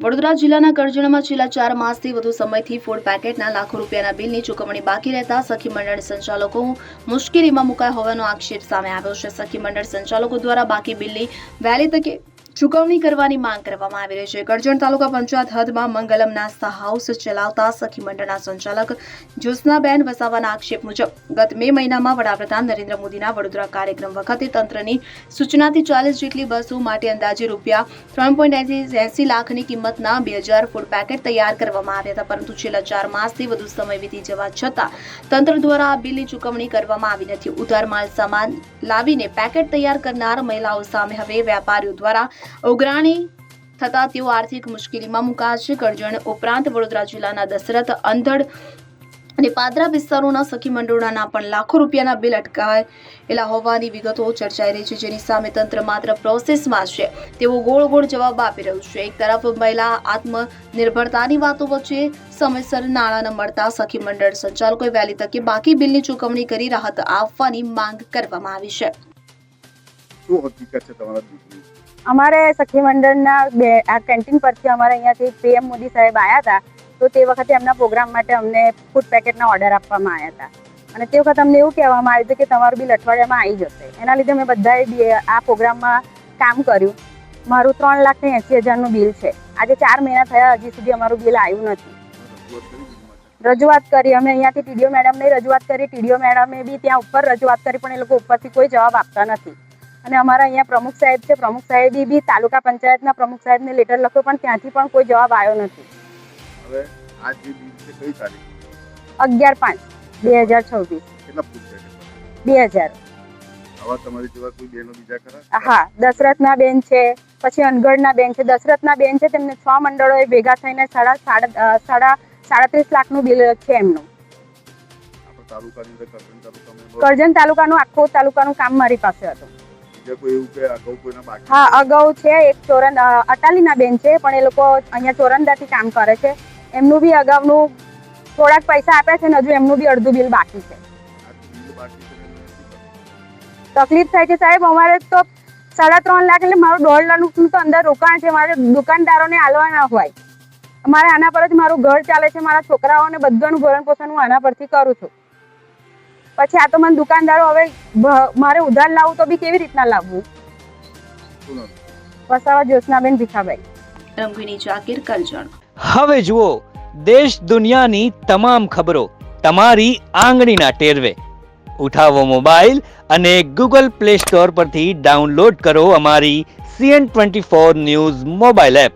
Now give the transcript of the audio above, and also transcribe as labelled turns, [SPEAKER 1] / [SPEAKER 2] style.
[SPEAKER 1] વડોદરા જિલ્લાના કરજણમાં છેલ્લા 4 માસથી વધુ સમયથી ફૂડ પેકેટના લાખો રૂપિયાના બિલની ચૂકવણી બાકી રહેતા સખી મંડળ સંચાલકો મુશ્કેલીમાં મુકાયા હોવાનો આક્ષેપ સામે આવ્યો છે। સખી મંડળ સંચાલકો દ્વારા બાકી બિલની વહેલી તકે ચૂકવણી કરવાની માંગ કરવામાં આવી રહી છે। કરજણ તાલુકા પંચાયત હદમાં મંગલમ નાસ્તા હાઉસ ચલાવતા સખી મંડળના સંચાલક જ્યોત્સનાબેન વસાવાના આક્ષેપ મુજબ ગત મે મહિનામાં વડાપ્રધાન નરેન્દ્ર મોદીના વડોદરા કાર્યક્રમ વખતે તંત્રની સૂચનાથી 40 જેટલી બસો માટે અંદાજે રૂપિયા 3.80 લાખની કિંમતના 2000 ફૂડ પેકેટ તૈયાર કરવામાં આવ્યા હતા, પરંતુ છેલ્લા 4 માસથી વધુ સમય વીતી જવા છતાં તંત્ર દ્વારા આ બિલની ચૂકવણી કરવામાં આવી નથી। ઉધાર માલ સામાન લાવીને પેકેટ તૈયાર કરનાર મહિલાઓ સામે હવે વેપારીઓ દ્વારા ઉઘરાણી થતા તેઓ આર્થિક મુશ્કેલીમાં મુકાયા છે। કરજણ ઉપરાંત વડોદરા જિલ્લાના દશરથ, અંધડ અને પાદરા વિસ્તારોના સખી મંડળોના પણ લાખો રૂપિયાના બિલ અટકાયેલા હોવાની વિગતો ચર્ચાઈ રહી છે, જેની સામે તંત્ર માત્ર પ્રોસેસમાં છે તેવો ગોળ જવાબ આપી રહ્યું છે। એક તરફ મહિલા આત્મનિર્ભરતાની વાતો વચ્ચે સમયસર નાણાં ન મળતા સખી મંડળ સંચાલકોએ વહેલી તકે બાકી બિલની ચૂકવણી કરી રાહત આપવાની માંગ કરવામાં આવી છે।
[SPEAKER 2] શું હકીકત છે તમારા દીકરી?
[SPEAKER 3] અમારે સખી મંડળના આ કેન્ટીન પરથી અમારે અહીંયાથી પીએમ મોદી સાહેબ આવ્યા હતા, તો તે વખતે એમના પ્રોગ્રામ માટે અમને ફૂડ પેકેટના ઓર્ડર આપવામાં આવ્યા હતા અને તે વખતે અમને એવું કહેવામાં આવ્યું હતું કે તમારું બિલ અઠવાડિયામાં આવી જશે। એના લીધે અમે બધાએ આ પ્રોગ્રામમાં કામ કર્યું। મારું 3,80,000નું બિલ છે। આજે 4 મહિના થયા, હજી સુધી અમારું બિલ આવ્યું નથી। રજૂઆત કરી અમે અહીંયાથી ટીડીઓ મેડમને રજૂઆત કરી, ટીડીઓ મેડમે બી ત્યાં ઉપર રજૂઆત કરી, પણ એ લોકો ઉપરથી કોઈ જવાબ આપતા નથી। અને અમારા અહીંયા પ્રમુખ સાહેબ છે, પ્રમુખ સાહેબે બી તાલુકા પંચાયતના પ્રમુખ સાહેબને લેટર લખ્યો, પણ ત્યાંથી પણ કોઈ જવાબ આવ્યો નથી।
[SPEAKER 2] હવે આ જે બિલ છે કઈ તારીખ?
[SPEAKER 3] 11/5/2026।
[SPEAKER 2] કેટલા ફૂડ પેકેટ?
[SPEAKER 3] 2000।
[SPEAKER 2] આવા તમારી જેવા કોઈ બહેનો બીજા ખરા?
[SPEAKER 3] હા, દશરથના બેન છે, પછી અનગઢના બેન છે। દશરથના બેન છે, તેમને 6 મંડળોએ ભેગા થઈને 37 લાખનું બિલ છે એમનું।
[SPEAKER 2] આપણા તાલુકાની અંદર
[SPEAKER 3] કરજણ તાલુકાનું આખું તાલુકાનું કામ મારી પાસે હતું।
[SPEAKER 2] બીજા કોઈ એવું કે અગાઉ કોઈના બાકી?
[SPEAKER 3] હા, અગાઉ છે એક અટાલીના બેન છે, પણ એ લોકો અહીંયા ચોરંદાથી કામ કરે છે। એમનું બી અગાઉનું થોડાક પૈસા આપ્યા છે ને હજુ એમનું બી અડધું બિલ બાકી છે। તકલીફ થાય છે સાહેબ, અમારે તો 3.5 લાખ એટલે મારું 1.5 લાખનું તો અંદર રોકાણ છે। મારે દુકાનદારોને આલવા ના હોય, મારે આના પર જ મારું ઘર ચાલે છે, મારા છોકરાઓને બધાનું ભરણ પોષણ હું આના પરથી કરું છું। પછી આ તો મને દુકાનદારો હવે મારે ઉધાર લાવવું તો બી કેવી રીતના લાવવું? વસાવા જ્યોત્સનાબેન ભીખાભાઈ,
[SPEAKER 1] રંગીની જાકીર, કરજણ।
[SPEAKER 4] હવે જુઓ દેશ દુનિયાની તમામ ખબરો તમારી આંગળીના ટેરવે। ઉઠાવો મોબાઈલ અને ગૂગલ પ્લે સ્ટોર પરથી ડાઉનલોડ કરો અમારી CN24 ન્યૂઝ મોબાઈલ એપ।